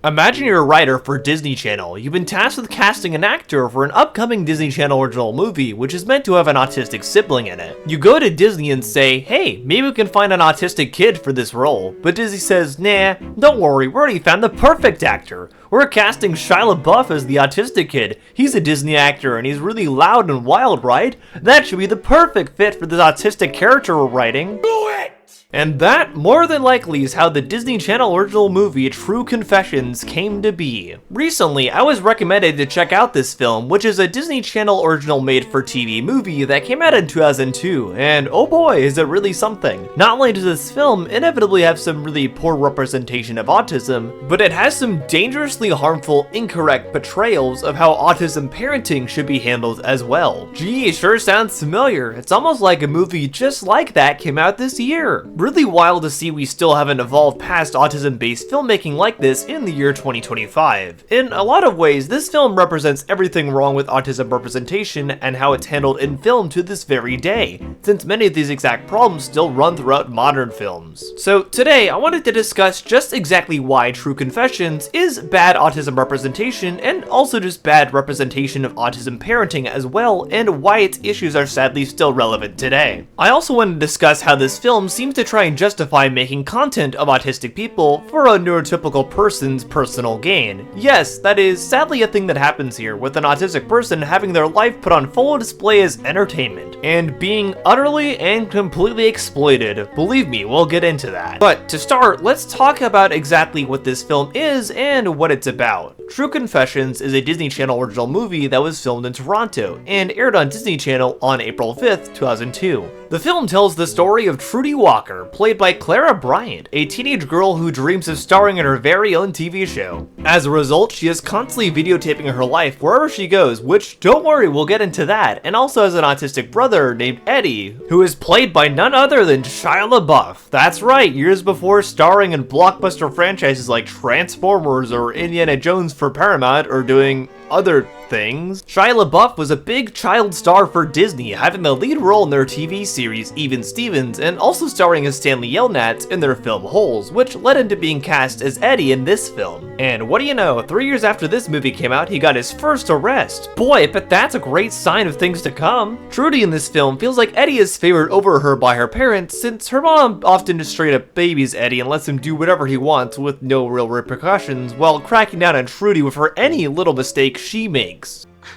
Imagine you're a writer for Disney Channel. You've been tasked with casting an actor for an upcoming Disney Channel original movie, which is meant to have an autistic sibling in it. You go to Disney and say, hey, maybe we can find an autistic kid for this role. But Disney says, nah, don't worry, we already found the perfect actor. We're casting Shia Lebouf as the autistic kid. He's a Disney actor and he's really loud and wild, right? That should be the perfect fit for this autistic character we're writing. Do it! And that, more than likely, is how the Disney Channel original movie Tru Confessions came to be. Recently, I was recommended to check out this film, which is a Disney Channel original made-for-TV movie that came out in 2002, and oh boy, is it really something. Not only does this film inevitably have some really poor representation of autism, but it has some dangerously harmful, incorrect portrayals of how autism parenting should be handled as well. Gee, it sure sounds familiar. It's almost like a movie just like that came out this year. Really wild to see we still haven't evolved past autism-based filmmaking like this in the year 2025. In a lot of ways, this film represents everything wrong with autism representation and how it's handled in film to this very day, since many of these exact problems still run throughout modern films. So today, I wanted to discuss just exactly why Tru Confessions is bad autism representation and also just bad representation of autism parenting as well, and why its issues are sadly still relevant today. I also want to discuss how this film seems to try and justify making content of autistic people for a neurotypical person's personal gain. Yes, that is sadly a thing that happens here, with an autistic person having their life put on full display as entertainment, and being utterly and completely exploited. Believe me, we'll get into that. But to start, let's talk about exactly what this film is and what it's about. Tru Confessions is a Disney Channel original movie that was filmed in Toronto and aired on Disney Channel on April 5th, 2002. The film tells the story of Trudy Walker, played by Clara Bryant, a teenage girl who dreams of starring in her very own TV show. As a result, she is constantly videotaping her life wherever she goes, which, don't worry, we'll get into that, and also has an autistic brother named Eddie, who is played by none other than Shia Lebouf. That's right, years before starring in blockbuster franchises like Transformers or Indiana Jones for Paramount, or doing other things. Shia LaBeouf was a big child star for Disney, having the lead role in their TV series Even Stevens, and also starring as Stanley Yelnats in their film Holes, which led him to being cast as Eddie in this film. And what do you know, 3 years after this movie came out, he got his first arrest. Boy, but that's a great sign of things to come. Trudy in this film feels like Eddie is favored over her by her parents, since her mom often just straight up babies Eddie and lets him do whatever he wants with no real repercussions, while cracking down on Trudy for any little mistake she makes.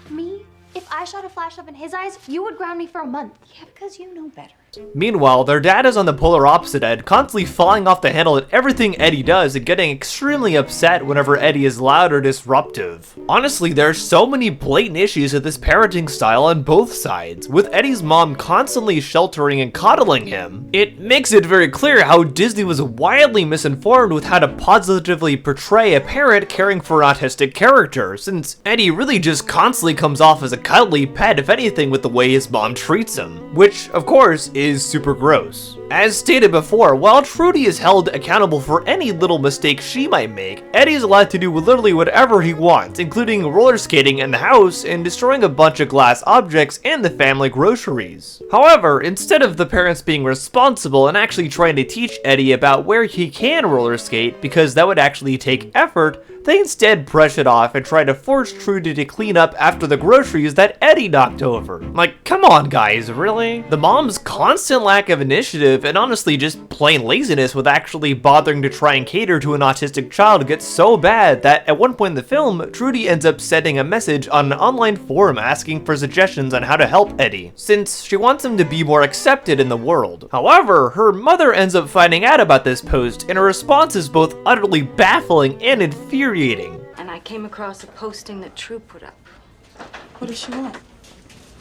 Me? If I shot a flash up in his eyes, you would ground me for a month. Yeah, because you know better. Meanwhile, their dad is on the polar opposite end, constantly falling off the handle at everything Eddie does and getting extremely upset whenever Eddie is loud or disruptive. Honestly, there are so many blatant issues with this parenting style on both sides, with Eddie's mom constantly sheltering and coddling him. It makes it very clear how Disney was wildly misinformed with how to positively portray a parent caring for an autistic character, since Eddie really just constantly comes off as a cuddly pet, if anything, with the way his mom treats him, which, of course, is super gross. As stated before, while Trudy is held accountable for any little mistake she might make, Eddie is allowed to do literally whatever he wants, including roller skating in the house and destroying a bunch of glass objects and the family groceries. However, instead of the parents being responsible and actually trying to teach Eddie about where he can roller skate, because that would actually take effort, they instead brush it off and try to force Trudy to clean up after the groceries that Eddie knocked over. Like, come on guys, really? The mom's constant lack of initiative and honestly just plain laziness with actually bothering to try and cater to an autistic child gets so bad that at one point in the film, Trudy ends up sending a message on an online forum asking for suggestions on how to help Eddie, since she wants him to be more accepted in the world. However, her mother ends up finding out about this post, and her response is both utterly baffling and infuriating. And I came across a posting that Tru put up. What does she want?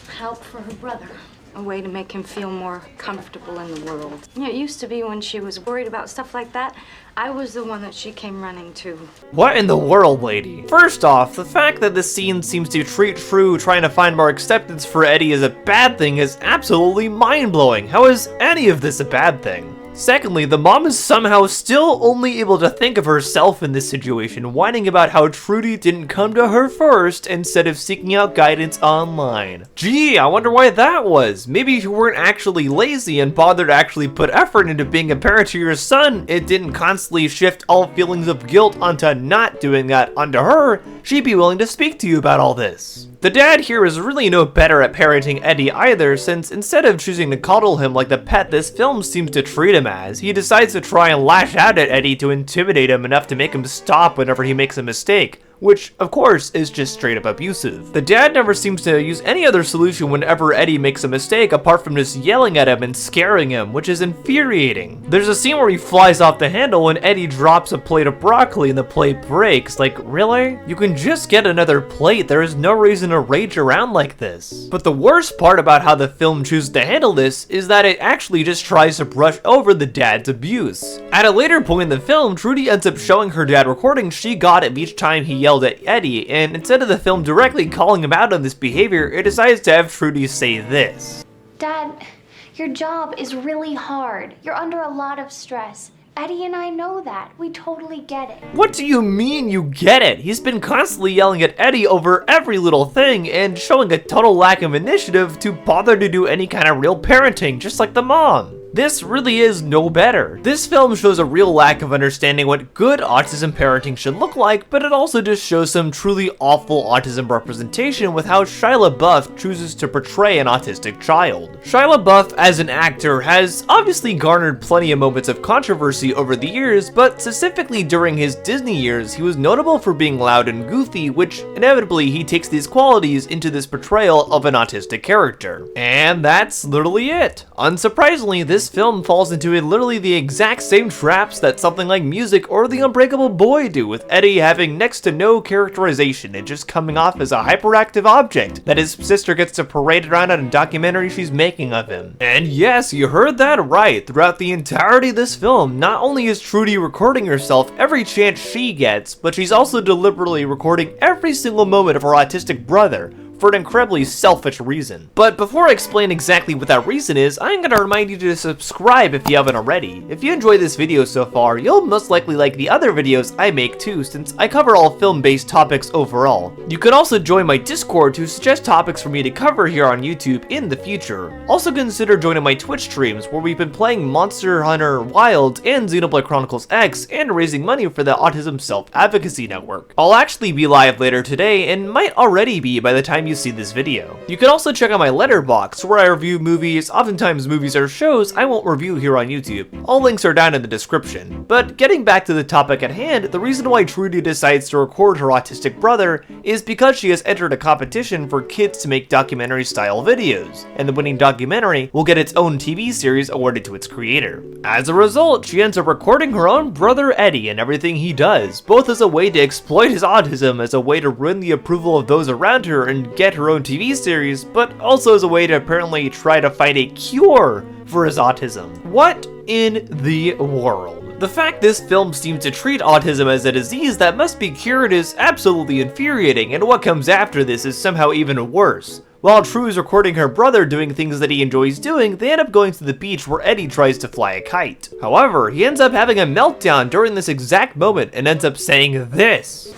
Help for her brother. A way to make him feel more comfortable in the world. You know, it used to be when she was worried about stuff like that, I was the one that she came running to. What in the world, lady? First off, the fact that this scene seems to treat Tru trying to find more acceptance for Eddie as a bad thing is absolutely mind-blowing. How is any of this a bad thing? Secondly, the mom is somehow still only able to think of herself in this situation, whining about how Trudy didn't come to her first instead of seeking out guidance online. Gee, I wonder why that was. Maybe if you weren't actually lazy and bothered to actually put effort into being a parent to your son, it didn't constantly shift all feelings of guilt onto not doing that onto her, she'd be willing to speak to you about all this. The dad here is really no better at parenting Eddie either, since instead of choosing to coddle him like the pet this film seems to treat him as, he decides to try and lash out at Eddie to intimidate him enough to make him stop whenever he makes a mistake, which, of course, is just straight up abusive. The dad never seems to use any other solution whenever Eddie makes a mistake apart from just yelling at him and scaring him, which is infuriating. There's a scene where he flies off the handle and Eddie drops a plate of broccoli and the plate breaks. Like, really? You can just get another plate, there is no reason to rage around like this. But the worst part about how the film chooses to handle this is that it actually just tries to brush over the dad's abuse. At a later point in the film, Trudy ends up showing her dad recordings she got of each time he yelled at Eddie, and instead of the film directly calling him out on this behavior, it decides to have Trudy say this. Dad, your job is really hard. You're under a lot of stress. Eddie and I know that. We totally get it. What do you mean you get it? He's been constantly yelling at Eddie over every little thing and showing a total lack of initiative to bother to do any kind of real parenting, just like the mom. This really is no better. This film shows a real lack of understanding what good autism parenting should look like, but it also just shows some truly awful autism representation with how Shia Lebouf chooses to portray an autistic child. Shia Lebouf as an actor has obviously garnered plenty of moments of controversy over the years, but specifically during his Disney years, he was notable for being loud and goofy, which inevitably he takes these qualities into this portrayal of an autistic character. And that's literally it. Unsurprisingly, this film falls into literally the exact same traps that something like Music or The Unbreakable Boy do, with Eddie having next to no characterization and just coming off as a hyperactive object that his sister gets to parade around in a documentary she's making of him. And yes, you heard that right. Throughout the entirety of this film, not only is Trudy recording herself every chance she gets, but she's also deliberately recording every single moment of her autistic brother, for an incredibly selfish reason. But before I explain exactly what that reason is, I'm gonna remind you to subscribe if you haven't already. If you enjoyed this video so far, you'll most likely like the other videos I make too, since I cover all film-based topics overall. You can also join my Discord to suggest topics for me to cover here on YouTube in the future. Also consider joining my Twitch streams, where we've been playing Monster Hunter Wilds and Xenoblade Chronicles X, and raising money for the Autism Self-Advocacy Network. I'll actually be live later today, and might already be by the time you see this video. You can also check out my letterbox, where I review movies, oftentimes movies or shows I won't review here on YouTube. All links are down in the description. But getting back to the topic at hand, the reason why Trudy decides to record her autistic brother is because she has entered a competition for kids to make documentary style videos, and the winning documentary will get its own TV series awarded to its creator. As a result, she ends up recording her own brother Eddie and everything he does, both as a way to exploit his autism, as a way to win the approval of those around her and get her own TV series, but also as a way to apparently try to find a cure for his autism. What in the world? The fact this film seems to treat autism as a disease that must be cured is absolutely infuriating, and what comes after this is somehow even worse. While Tru is recording her brother doing things that he enjoys doing, they end up going to the beach where Eddie tries to fly a kite. However, he ends up having a meltdown during this exact moment and ends up saying this.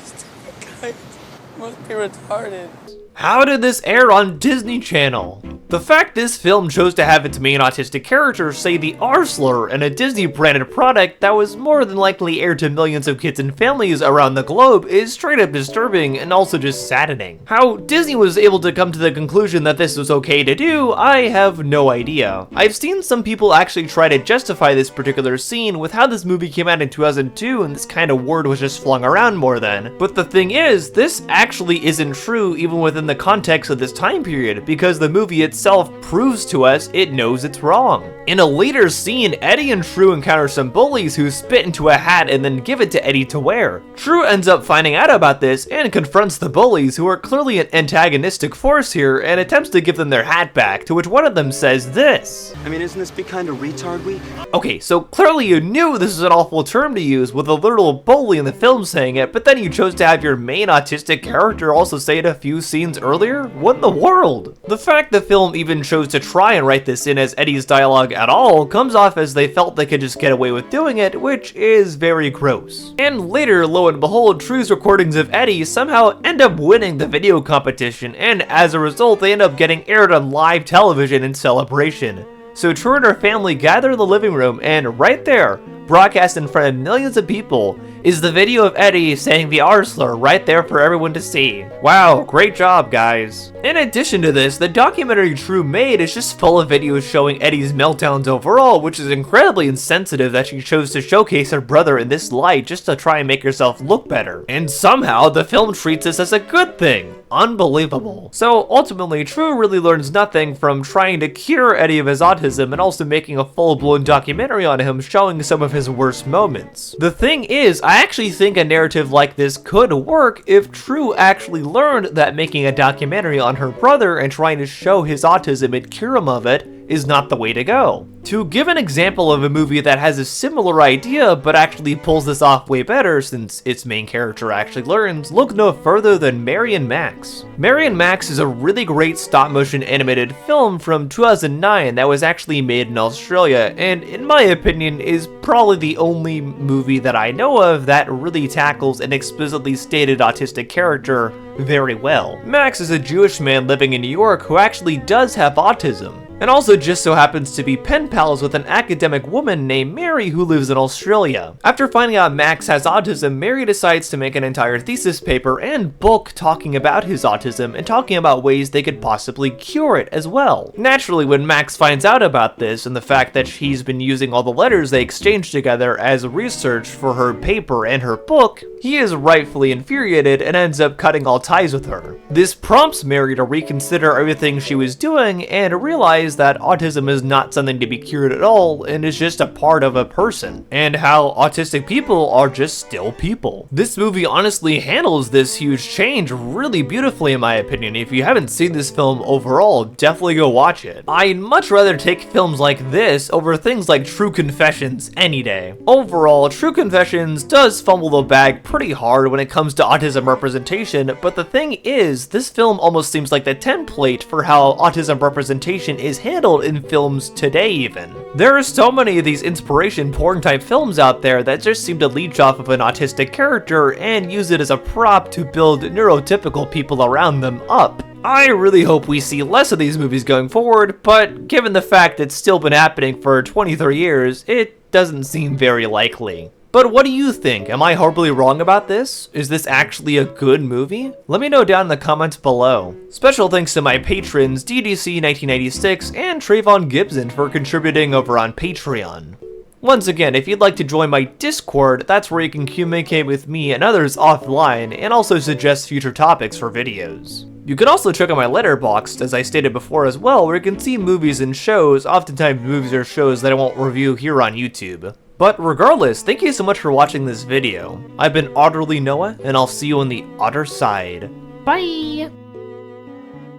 Must be retarded. How did this air on Disney Channel? The fact this film chose to have its main autistic character say the R slur in a Disney branded product that was more than likely aired to millions of kids and families around the globe is straight up disturbing and also just saddening. How Disney was able to come to the conclusion that this was okay to do, I have no idea. I've seen some people actually try to justify this particular scene with how this movie came out in 2002 and this kind of word was just flung around more then. But the thing is, this actually isn't true even within the context of this time period, because the movie itself proves to us it knows it's wrong. In a later scene, Eddie and Tru encounter some bullies who spit into a hat and then give it to Eddie to wear. Tru ends up finding out about this and confronts the bullies, who are clearly an antagonistic force here, and attempts to give them their hat back, to which one of them says this. I mean, isn't this be kind of retard week? Okay, so clearly you knew this was an awful term to use with a literal bully in the film saying it, but then you chose to have your main autistic character also say it a few scenes scenes earlier? What in the world? The fact the film even chose to try and write this in as Eddie's dialogue at all comes off as they felt they could just get away with doing it, which is very gross. And later, lo and behold, Tru's recordings of Eddie somehow end up winning the video competition, and as a result, they end up getting aired on live television in celebration. So Tru and her family gather in the living room, and right there, broadcast in front of millions of people, is the video of Eddie saying the R slur right there for everyone to see. Wow, great job, guys. In addition to this, the documentary Tru made is just full of videos showing Eddie's meltdowns overall, which is incredibly insensitive that she chose to showcase her brother in this light just to try and make herself look better. And somehow, the film treats this as a good thing. Unbelievable. So ultimately, Tru really learns nothing from trying to cure Eddie of his autism and also making a full-blown documentary on him showing some of his worst moments. The thing is, I actually think a narrative like this could work if Tru actually learned that making a documentary on her brother and trying to show his autism and cure him of it is not the way to go. To give an example of a movie that has a similar idea but actually pulls this off way better since its main character actually learns, look no further than Mary and Max. Mary and Max is a really great stop-motion animated film from 2009 that was actually made in Australia, and in my opinion is probably the only movie that I know of that really tackles an explicitly stated autistic character very well. Max is a Jewish man living in New York who actually does have autism, and also just so happens to be pen pals with an academic woman named Mary who lives in Australia. After finding out Max has autism, Mary decides to make an entire thesis paper and book talking about his autism and talking about ways they could possibly cure it as well. Naturally, when Max finds out about this and the fact that she's been using all the letters they exchanged together as research for her paper and her book, he is rightfully infuriated and ends up cutting all ties with her. This prompts Mary to reconsider everything she was doing and realize that autism is not something to be cured at all and is just a part of a person, and how autistic people are just still people. This movie honestly handles this huge change really beautifully in my opinion. If you haven't seen this film overall, definitely go watch it. I'd much rather take films like this over things like Tru Confessions any day. Overall, Tru Confessions does fumble the bag pretty hard when it comes to autism representation, but the thing is, this film almost seems like the template for how autism representation is handled in films today even. There are so many of these inspiration porn type films out there that just seem to leech off of an autistic character and use it as a prop to build neurotypical people around them up. I really hope we see less of these movies going forward, but given the fact it's still been happening for 23 years, it doesn't seem very likely. But what do you think? Am I horribly wrong about this? Is this actually a good movie? Let me know down in the comments below. Special thanks to my patrons DDC1996 and Trayvon Gibson for contributing over on Patreon. Once again, if you'd like to join my Discord, that's where you can communicate with me and others offline and also suggest future topics for videos. You can also check out my Letterboxd, as I stated before as well, where you can see movies and shows, oftentimes movies or shows that I won't review here on YouTube. But regardless, thank you so much for watching this video. I've been Otterly Noah, and I'll see you on the other side. Bye!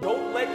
Don't let